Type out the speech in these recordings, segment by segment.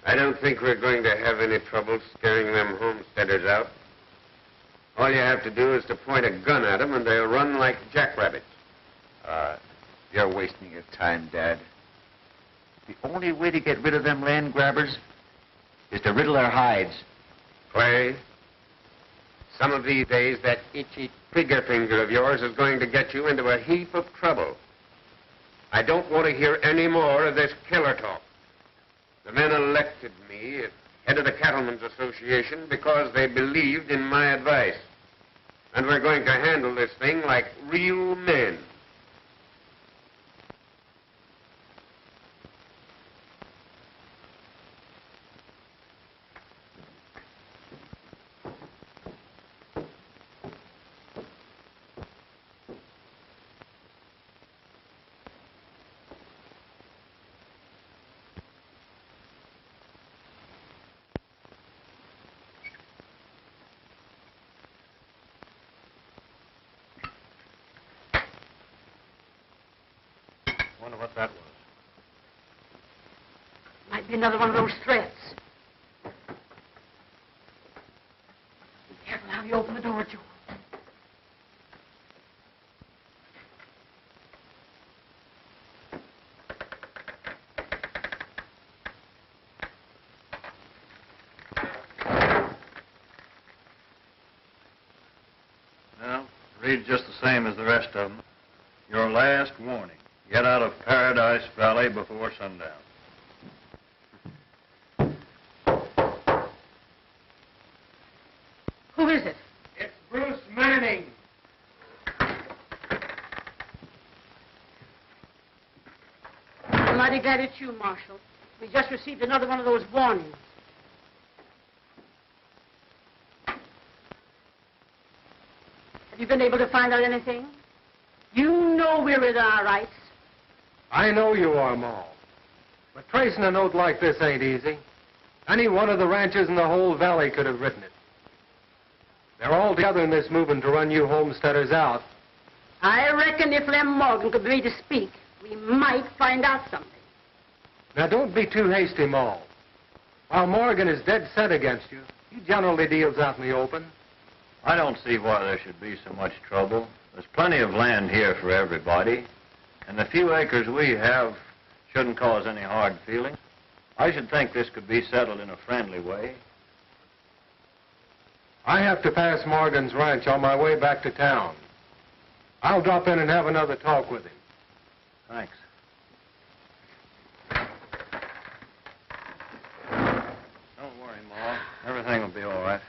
I don't think we're going to have any trouble scaring them homesteaders out. All you have to do is to point a gun at them, and they'll run like jackrabbits. You're wasting your time, Dad. The only way to get rid of them land grabbers is to riddle their hides. Clay, some of these days, that itchy trigger finger of yours is going to get you into a heap of trouble. I don't want to hear any more of this killer talk. The men elected me as head of the Cattlemen's Association because they believed in my advice. And we're going to handle this thing like real men. Wonder what that was. Might be another one of those threats. Be careful how you open the door, Joe. Well, reads just the same as the rest of them. Your last warning. Get out of Paradise Valley before sundown. Who is it? It's Bruce Manning. I'm mighty glad it's you, Marshal. We just received another one of those warnings. Have you been able to find out anything? You know we're in our rights. I know you are, Ma. But tracing a note like this ain't easy. Any one of the ranchers in the whole valley could have written it. They're all together in this movement to run you homesteaders out. I reckon if Lem Morgan could be made to speak, we might find out something. Now, don't be too hasty, Ma. While Morgan is dead set against you, he generally deals out in the open. I don't see why there should be so much trouble. There's plenty of land here for everybody, and the few acres we have shouldn't cause any hard feelings. I should think this could be settled in a friendly way. I have to pass Morgan's ranch on my way back to town. I'll drop in and have another talk with him. Thanks. Don't worry, Ma. Everything will be all right.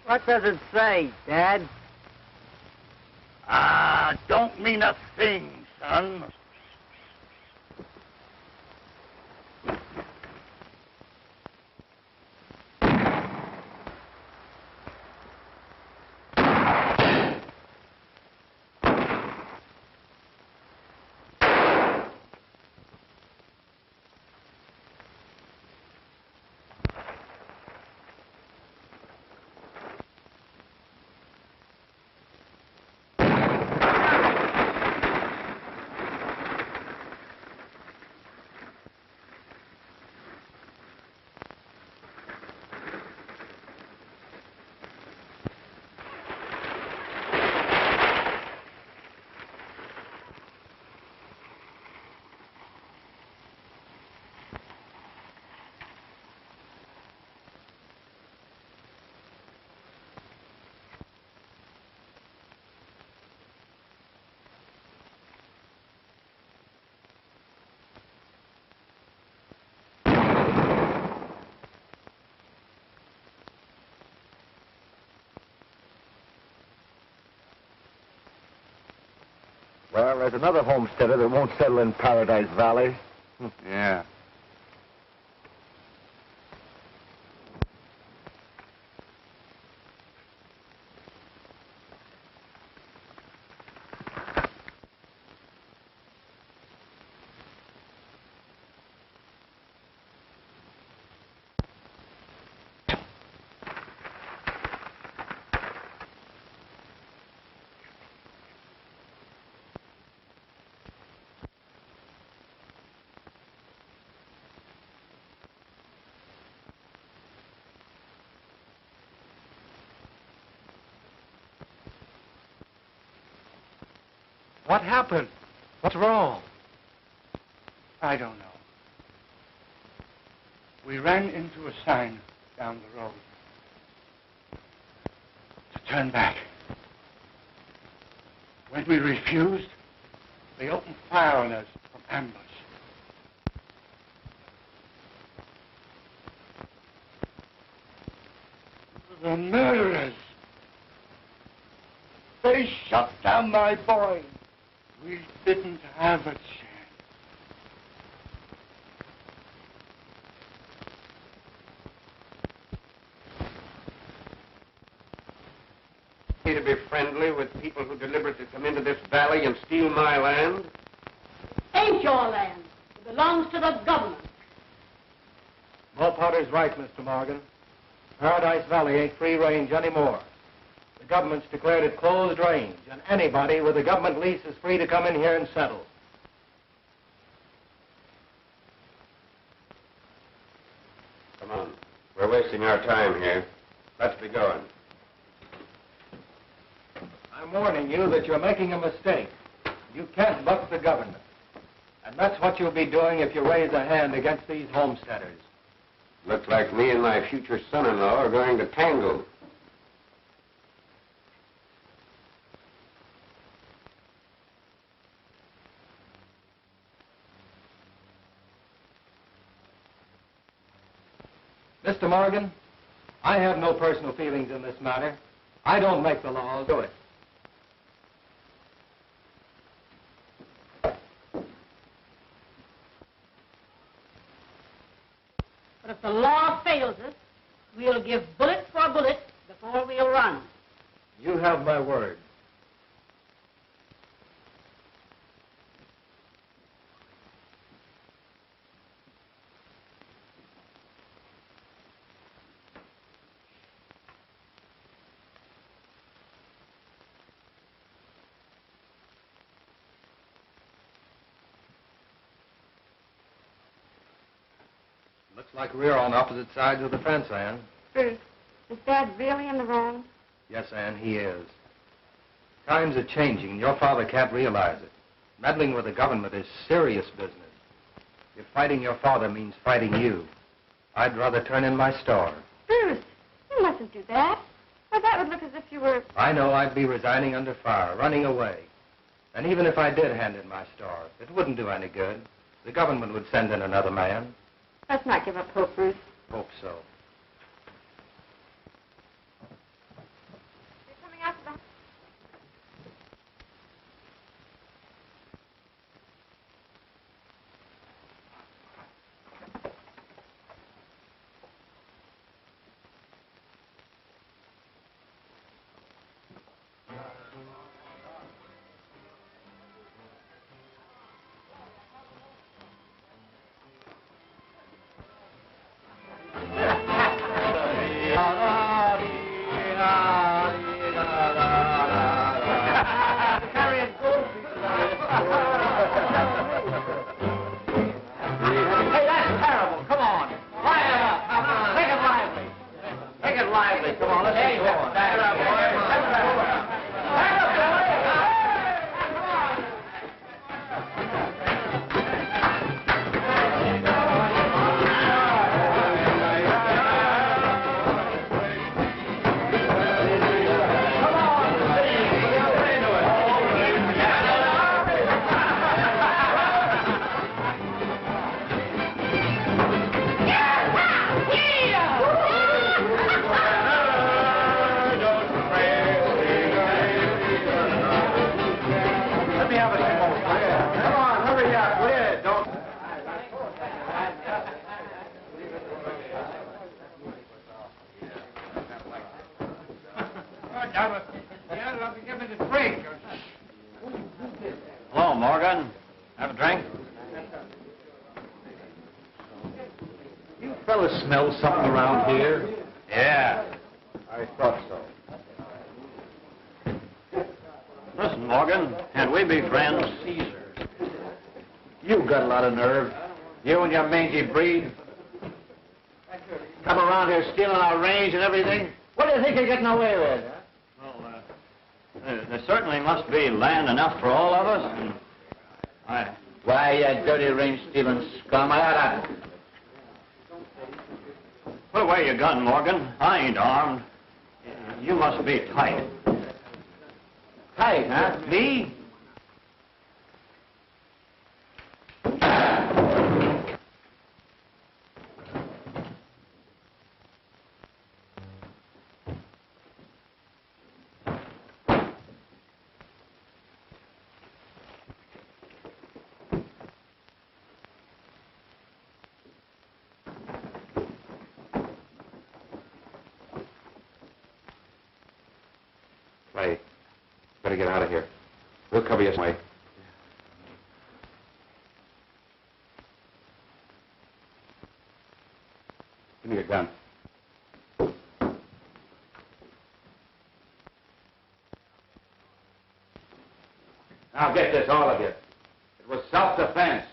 What does it say, Dad? Don't mean a thing, son. Well, there's another homesteader that won't settle in Paradise Valley. Yeah. What happened? What's wrong? I don't know. We ran into a sign down the road. To turn back. When we refused, they opened fire on us from ambush. The murderers. They shot down my boy. We didn't have a chance. To be friendly with people who deliberately come into this valley and steal my land? Ain't your land. It belongs to the government. Mulpotter's right, Mr. Morgan. Paradise Valley ain't free range anymore. The government's declared it closed range, and anybody with a government lease is free to come in here and settle. Come on. We're wasting our time here. Let's be going. I'm warning you that you're making a mistake. You can't buck the government. And that's what you'll be doing if you raise a hand against these homesteaders. Looks like me and my future son-in-law are going to tangle. Mr. Morgan, I have no personal feelings in this matter. I don't make the laws. Do it. But if the law fails us, we'll give bullet for bullet before we'll run. You have my word. Looks like we're on opposite sides of the fence, Anne. Bruce, is Dad really in the wrong? Yes, Anne, he is. Times are changing, and your father can't realize it. Meddling with the government is serious business. If fighting your father means fighting you, I'd rather turn in my store. Bruce, you mustn't do that. Why, that would look as if you were... I know I'd be resigning under fire, running away. And even if I did hand in my store, it wouldn't do any good. The government would send in another man. Let's not give up hope, Bruce. Hope so. You're coming out to the... Give me the drink. Hello, Morgan. Have a drink? You fellas smell something around here? Yeah. I thought so. Listen, Morgan, can't we be friends? You've got a lot of nerve. You and your mangy breed. Come around here stealing our range and everything. What do you think you're getting away with? Huh? Well, there certainly must be land enough for all of us. And Why, you dirty range-stealing scum. put away your gun, Morgan. I ain't armed. You must be tight. Tight, huh? Me? Clay, better get out of here. We'll cover you some way. Give me your gun. Now get this, all of you. It was self-defense.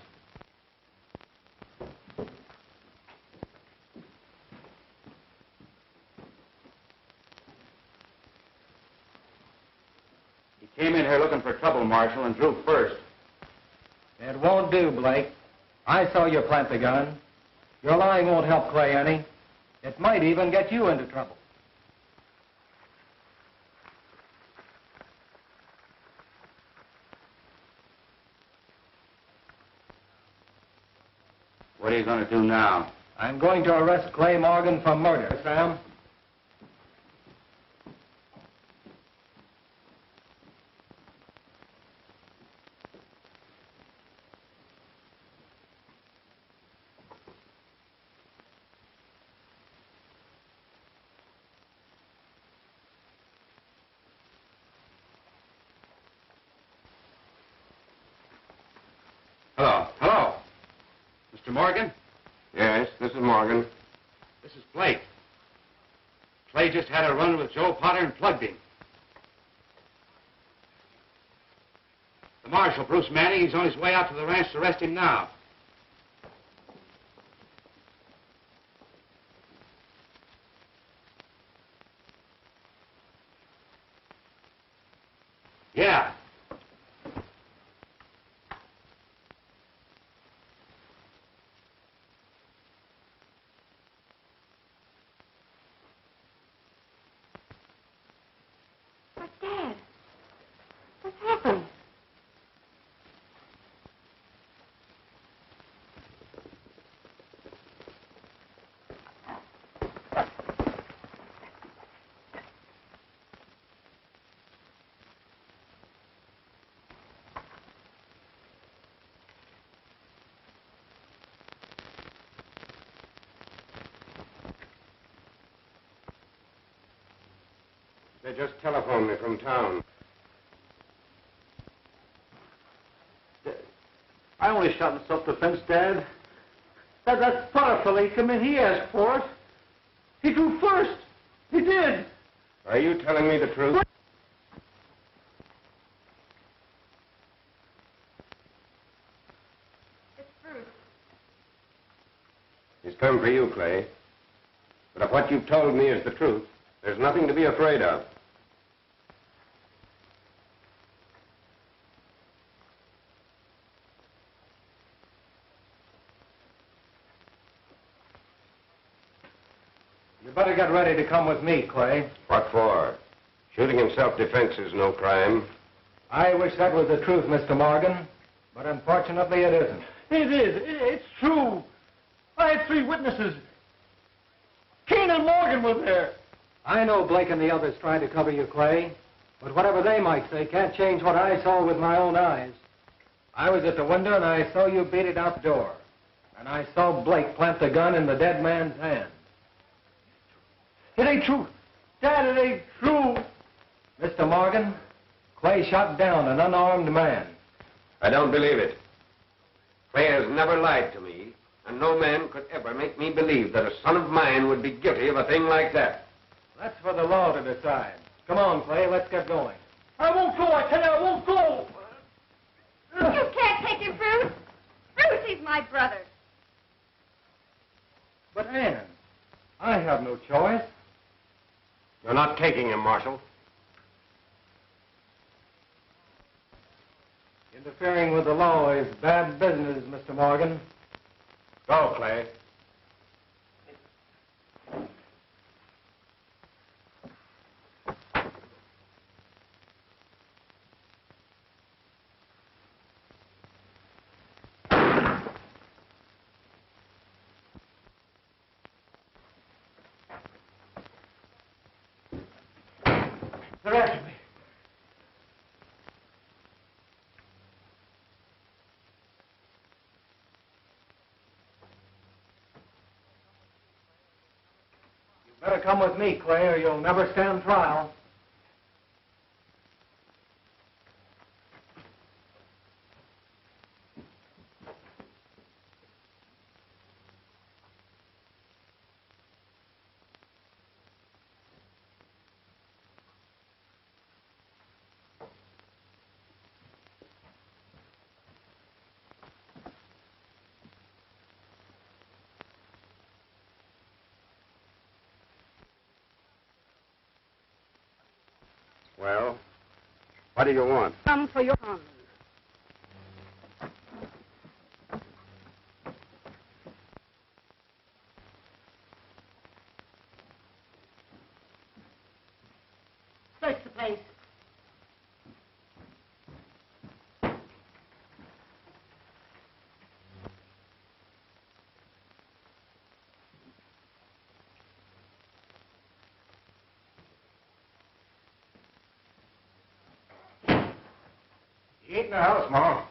He came in here looking for trouble, Marshal, and drew first. It won't do, Blake. I saw you plant the gun. Your lying won't help Clay any. It might even get you into trouble. What are you going to do now? I'm going to arrest Clay Morgan for murder, Sam. Hello. Hello. Mr. Morgan? Yes, this is Morgan. This is Blake. Clay just had a run with Joe Potter and plugged him. The Marshal, Bruce Manning, he's on his way out to the ranch to arrest him now. Yeah. But, Dad, what's happened? They just telephoned me from town. I only shot in self-defense, Dad. That Potter fella, he come in, he asked for it. He drew first. He did. Are you telling me the truth? It's Bruce. He's come for you, Clay. But if what you've told me is the truth, there's nothing to be afraid of. You better get ready to come with me, Clay. What for? Shooting in self-defense is no crime. I wish that was the truth, Mr. Morgan, but unfortunately it isn't. It is. It's true. I had 3 witnesses. Kane and Morgan were there. I know Blake and the others tried to cover you, Clay, but whatever they might say can't change what I saw with my own eyes. I was at the window and I saw you beat it out the door. And I saw Blake plant the gun in the dead man's hand. It ain't true. Dad, it ain't true. Mr. Morgan, Clay shot down an unarmed man. I don't believe it. Clay has never lied to me, and no man could ever make me believe that a son of mine would be guilty of a thing like that. That's for the law to decide. Come on, Clay, let's get going. I won't go, I tell you, I won't go. You can't take him, Bruce. Bruce, he's my brother. But, Ann, I have no choice. You're not taking him, Marshal. Interfering with the law is bad business, Mr. Morgan. Go, Clay. They're after me. You better come with me, Clay, or you'll never stand trial. Well, what do you want? Come for your son. Search the place. He ain't in the house, Ma.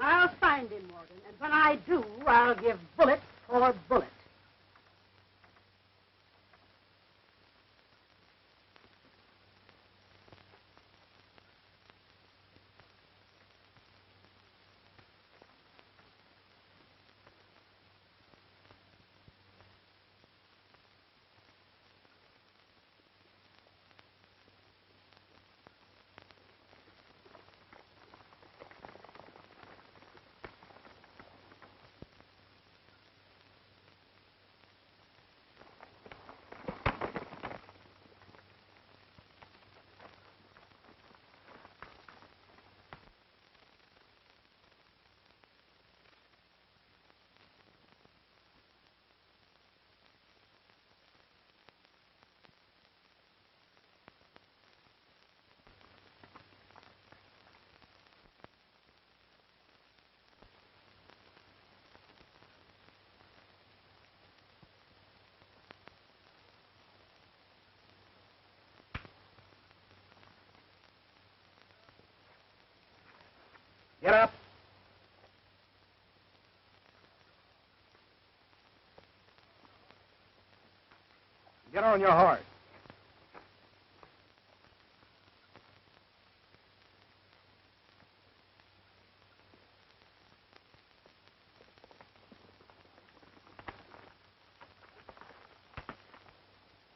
I'll find him, Morgan, and when I do, I'll give bullet for bullet. Get up. Get on your horse.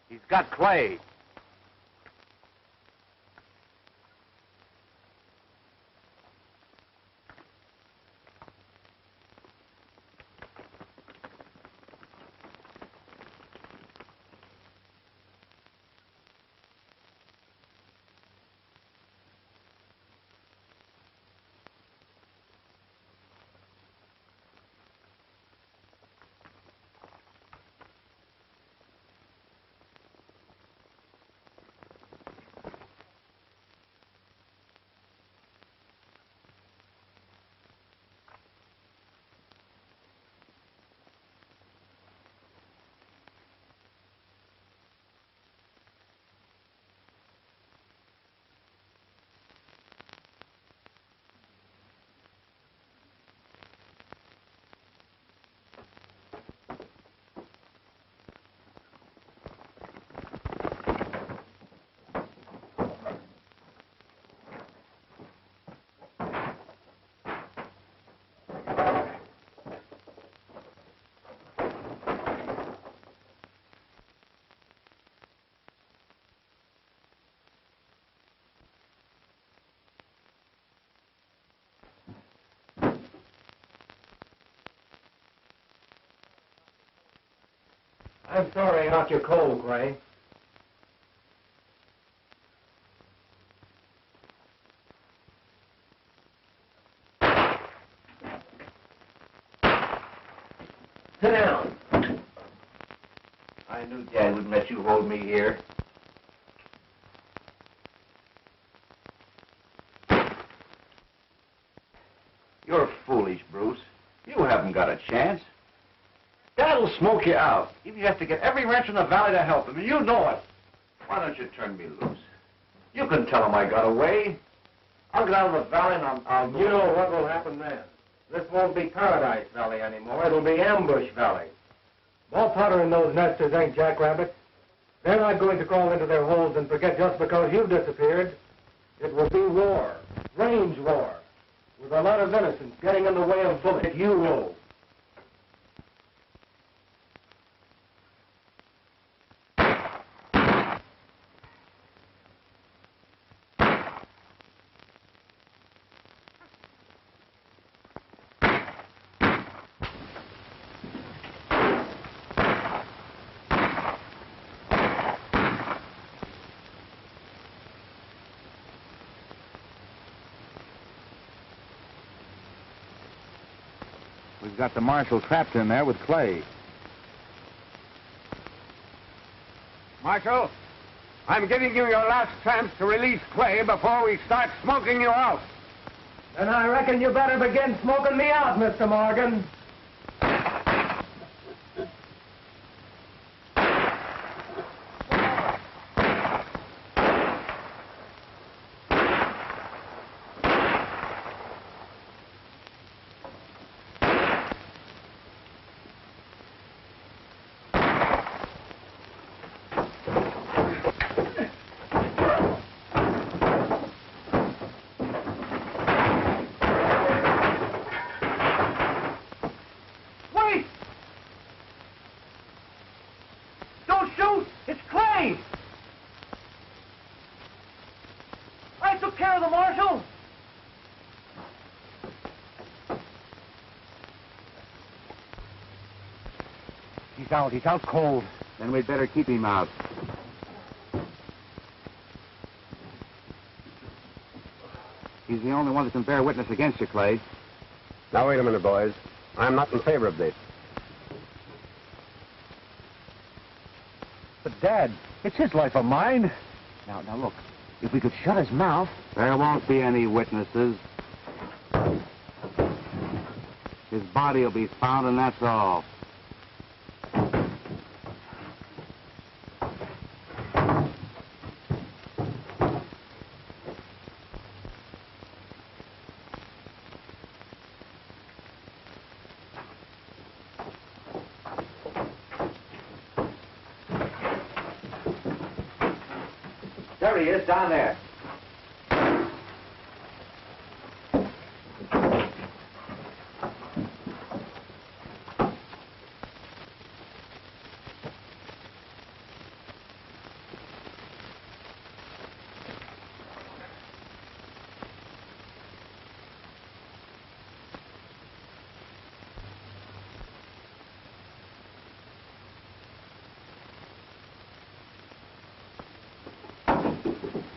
He's got Clay. I'm sorry I knocked you cold, Gray. Sit down. I knew Dad wouldn't let you hold me here. You're foolish, Bruce. You haven't got a chance. Dad'll smoke you out. Even you have to get every ranch in the valley to help him, and you know it. Why don't you turn me loose? You can tell him I got away. I'll get out of the valley and I'll You know what will happen then. This won't be Paradise Valley anymore. It'll be Ambush Valley. Ball powder in those nesters ain't jackrabbits. They're not going to crawl into their holes and forget just because you've disappeared. It will be war, range war, with a lot of innocents getting in the way of bullets you will. We've got the marshal trapped in there with Clay. Marshal, I'm giving you your last chance to release Clay before we start smoking you out. Then I reckon you better begin smoking me out, Mr. Morgan. Don't shoot! It's Clay! I took care of the marshal! He's out. He's out cold. Then we'd better keep him out. He's the only one that can bear witness against you, Clay. Now, wait a minute, boys. I'm not in favor of this. But, Dad, it's his life or mine. Now, look. If we could shut his mouth... There won't be any witnesses. His body will be found, and that's all. There he is, down there.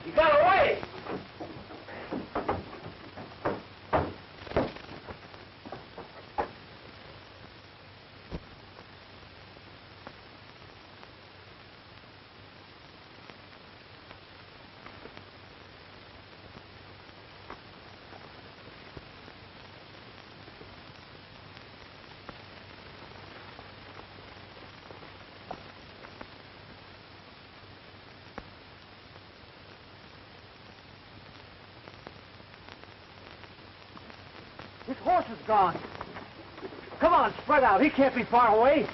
He got away! His horse is gone. Come on, spread out. He can't be far away.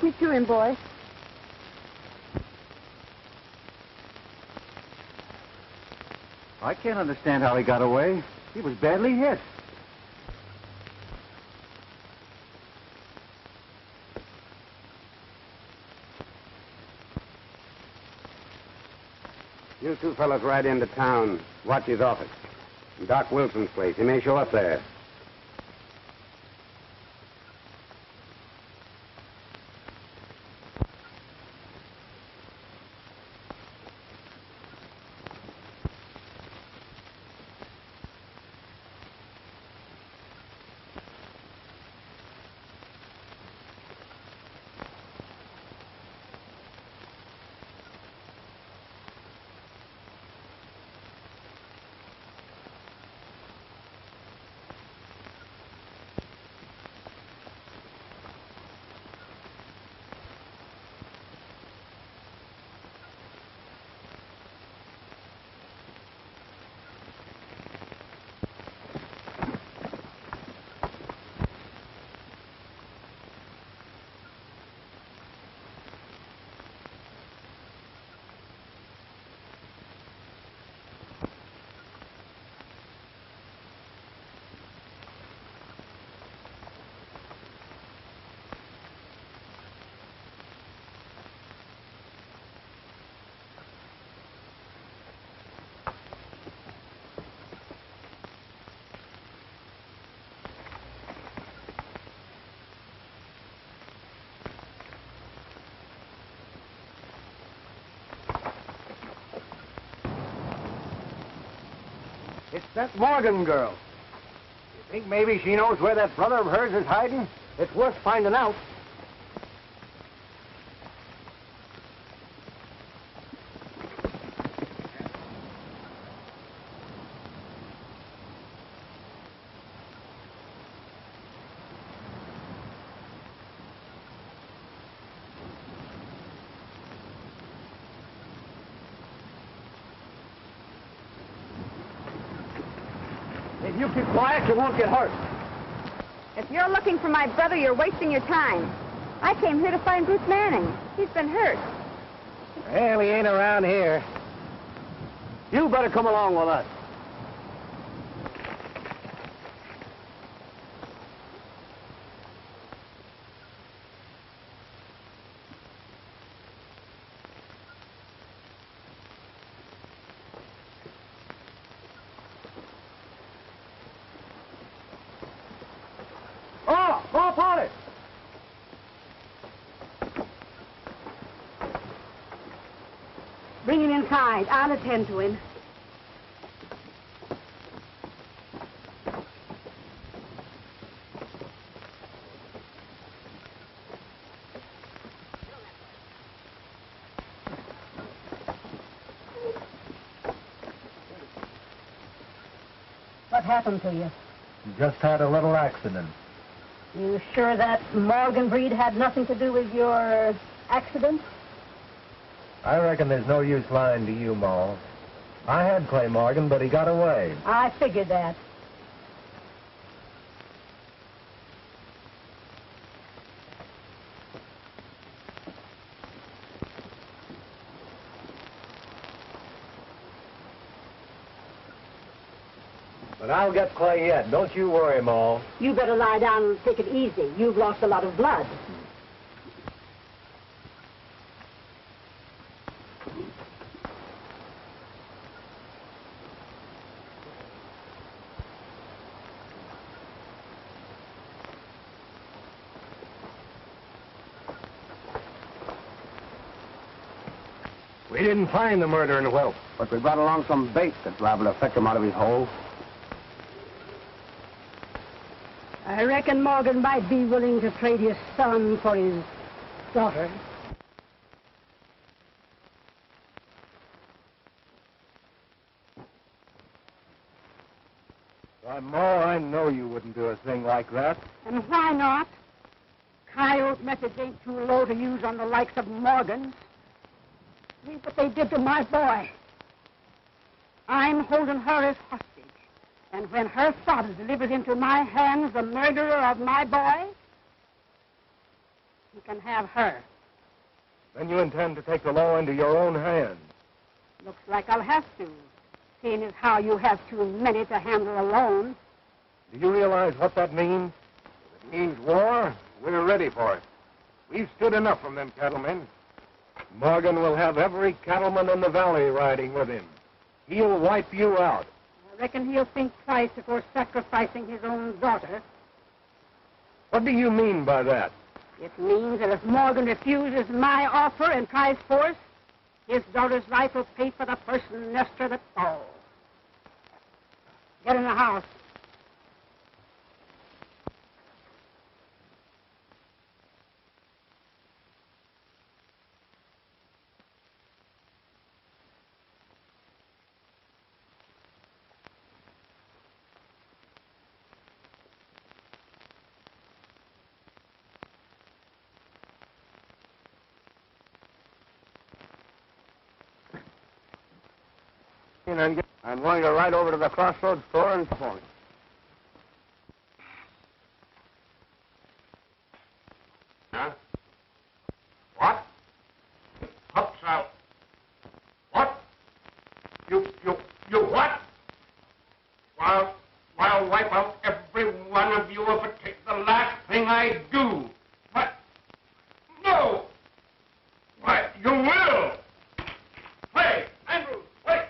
Take me to him, boy. I can't understand how he got away. He was badly hit. You two fellas ride into town. Watch his office. Doc Wilson's place. He may show up there. It's that Morgan girl. You think maybe she knows where that brother of hers is hiding? It's worth finding out. If you keep quiet, you won't get hurt. If you're looking for my brother, you're wasting your time. I came here to find Bruce Manning. He's been hurt. Well, he ain't around here. You better come along with us. Oh, Polly! Bring him inside. I'll attend to him. What happened to you? Just had a little accident. You sure that Morgan breed had nothing to do with your accident? I reckon there's no use lying to you, Ma. I had Clay Morgan, but he got away. I figured that. But I'll get Clay yet. Don't you worry, Ma. You better lie down and take it easy. You've lost a lot of blood. We didn't find the murdering whelp. But we brought along some bait that's liable to fetch him out of his hole. I reckon Morgan might be willing to trade his son for his daughter. Why, Ma, I know you wouldn't do a thing like that. And why not? Coyote methods ain't too low to use on the likes of Morgan's. See what they did to my boy. I'm holding her as hostage. And when her father delivers into my hands the murderer of my boy, he can have her. Then you intend to take the law into your own hands. Looks like I'll have to, seeing as how you have too many to handle alone. Do you realize what that means? If it means war, we're ready for it. We've stood enough from them cattlemen. Morgan will have every cattleman in the valley riding with him. He'll wipe you out. I reckon he'll think twice before sacrificing his own daughter. What do you mean by that? It means that if Morgan refuses my offer and tries force, his daughter's life will pay for the person nester that falls. Get in the house. I'm going to ride over to the Crossroads store and phone. Huh? What? Pups out. What? You what? Well, I'll wipe out every one of you if it takes the last thing I do. What? No! Why, you will! Hey, Andrews, wait!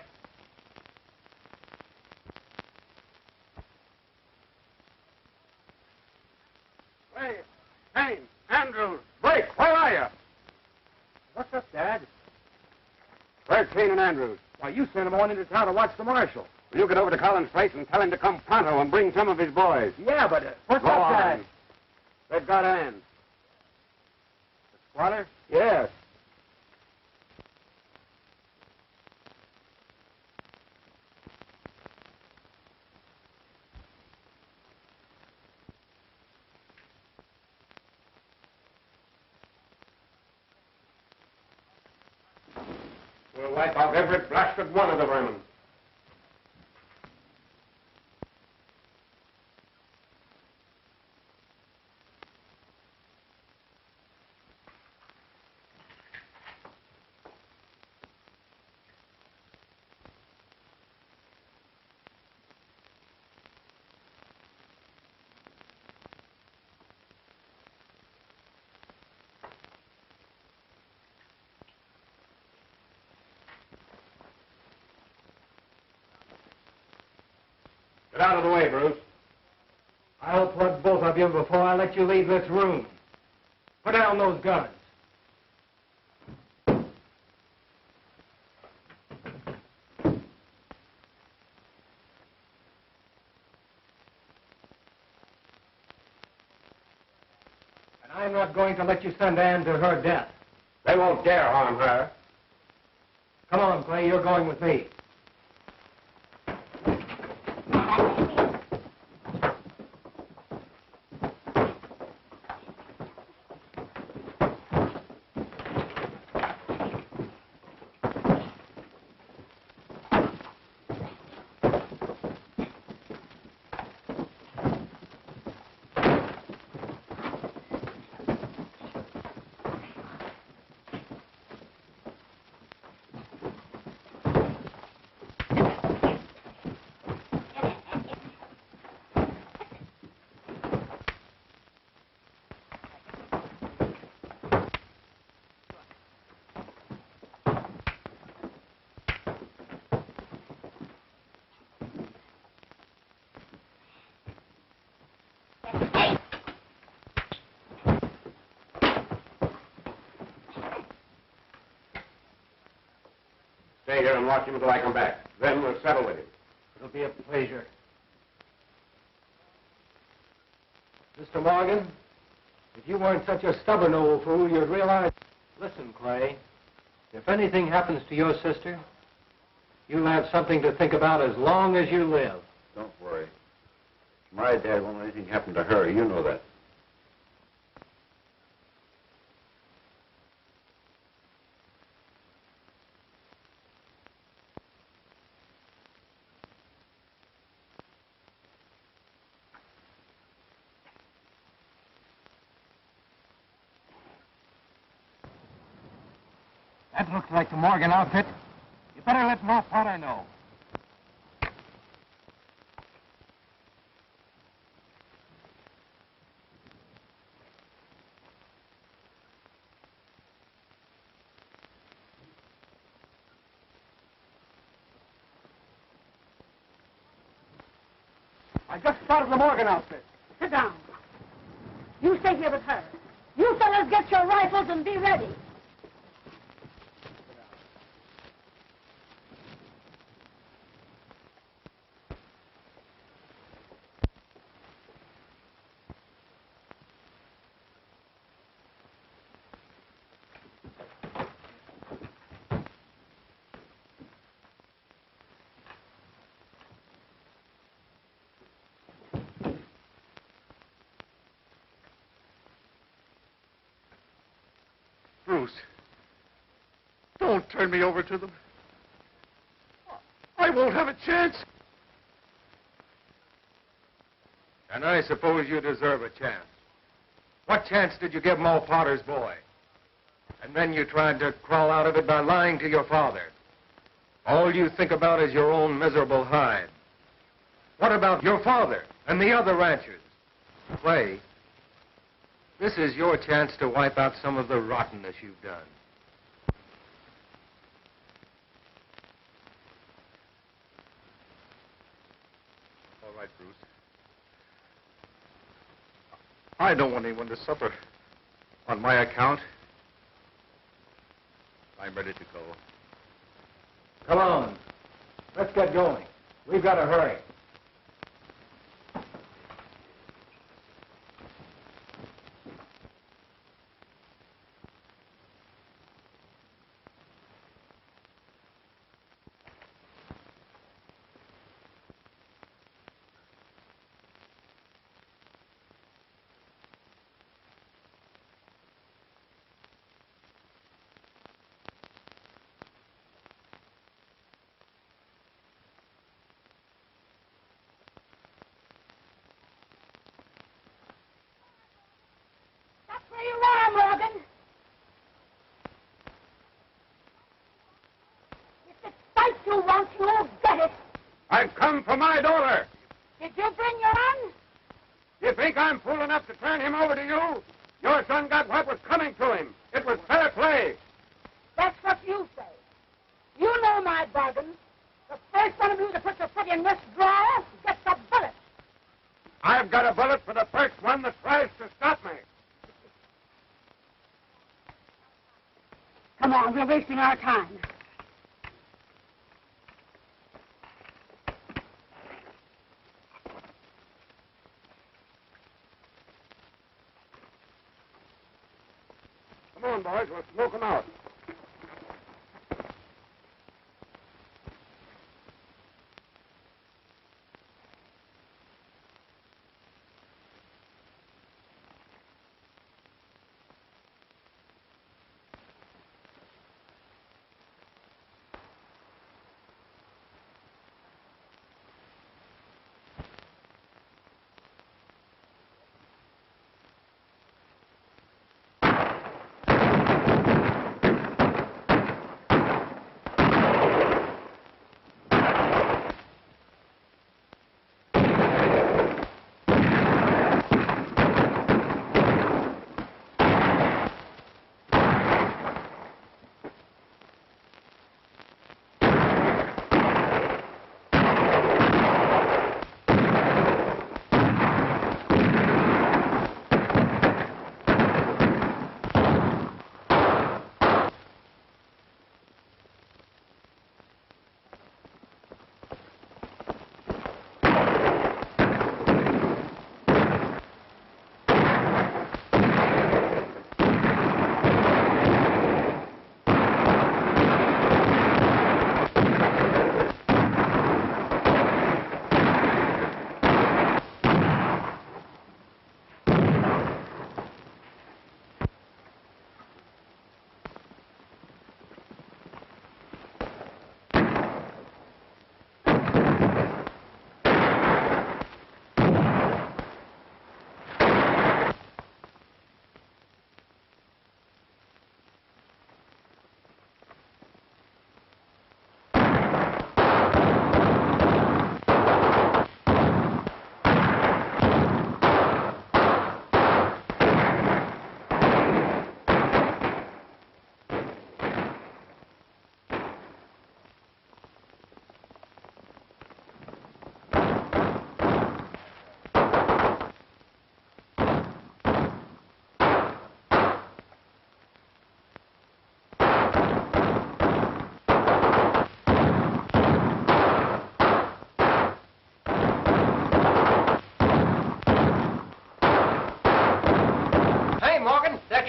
Hey, Andrews, Blake, where are you? What's up, Dad? Where's Kane and Andrews? Why, you sent him on into town to watch the marshal. Will you get over to Collins' place and tell him to come pronto and bring some of his boys? Yeah, but what's Go up, on. Dad? They've got Ann. The squatter? Yes. We'll wipe out every blasted one of the vermin. Get out of the way, Bruce. I'll plug both of you before I let you leave this room. Put down those guns. And I'm not going to let you send Ann to her death. They won't dare harm her. Come on, Clay, you're going with me. Stay here and watch him until I come back. Then we'll settle with him. It'll be a pleasure. Mr. Morgan, if you weren't such a stubborn old fool, you'd realize... Listen, Clay, if anything happens to your sister, you'll have something to think about as long as you live. Don't worry. My dad won't let anything happen to her. You know that. That looks like the Morgan outfit. You better let Ma Potter know. I just spotted the Morgan outfit. Sit down. You stay here with her. You fellas get your rifles and be ready. Bruce, don't turn me over to them. I won't have a chance. And I suppose you deserve a chance. What chance did you give Mo Potter's boy? And then you tried to crawl out of it by lying to your father. All you think about is your own miserable hide. What about your father and the other ranchers? Clay, this is your chance to wipe out some of the rottenness you've done. All right, Bruce. I don't want anyone to suffer on my account. I'm ready to go. Come on. Let's get going. We've got to hurry. Where you are, Morgan. If it's fight you want, you'll get it. I've come for my daughter. Did you bring your gun? You think I'm fool enough to turn him over to you? Your son got what was coming to him. It was fair play. That's what you say. You know my bargain. The first one of you to put your foot in this drawer gets a bullet. I've got a bullet for the first one that tries to stop me. Come on, we're wasting our time. Come on, boys. We'll smoke them out.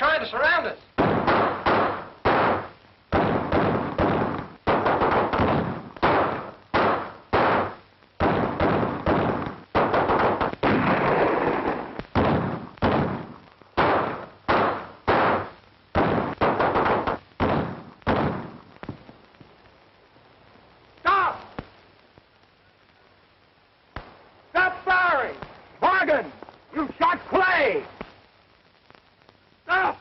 trying to surround us. Stop! Stop firing! Morgan, you shot Clay! Stop!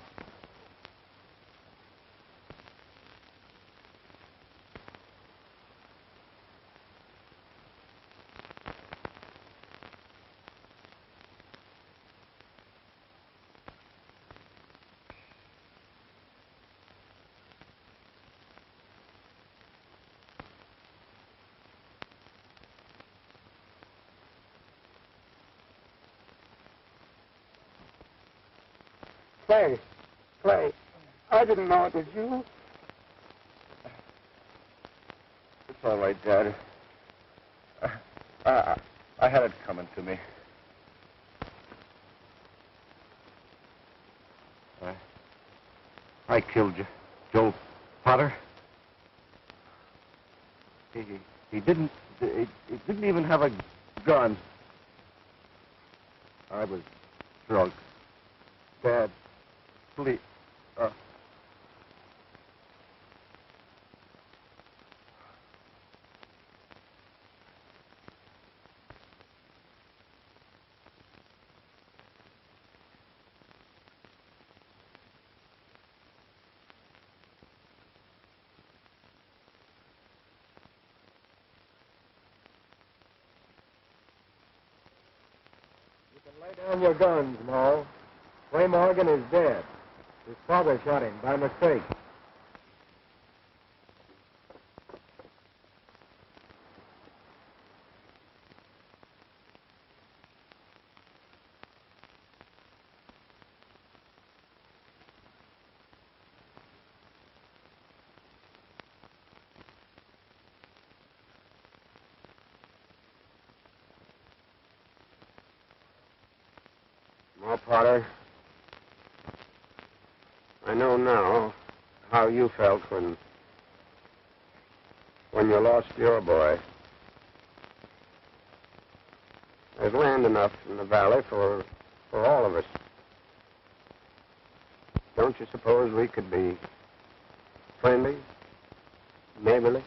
Clay, I didn't know it was you. It's all right, Dad. I had it coming to me. I killed Joe Potter. He didn't even have a gun. I was drunk. Dad, please. Lay down your guns, Mo. Clay Morgan is dead. His father shot him by mistake. Ma Potter, I know now how you felt when you lost your boy. There's land enough in the valley for all of us. Don't you suppose we could be friendly, neighborly?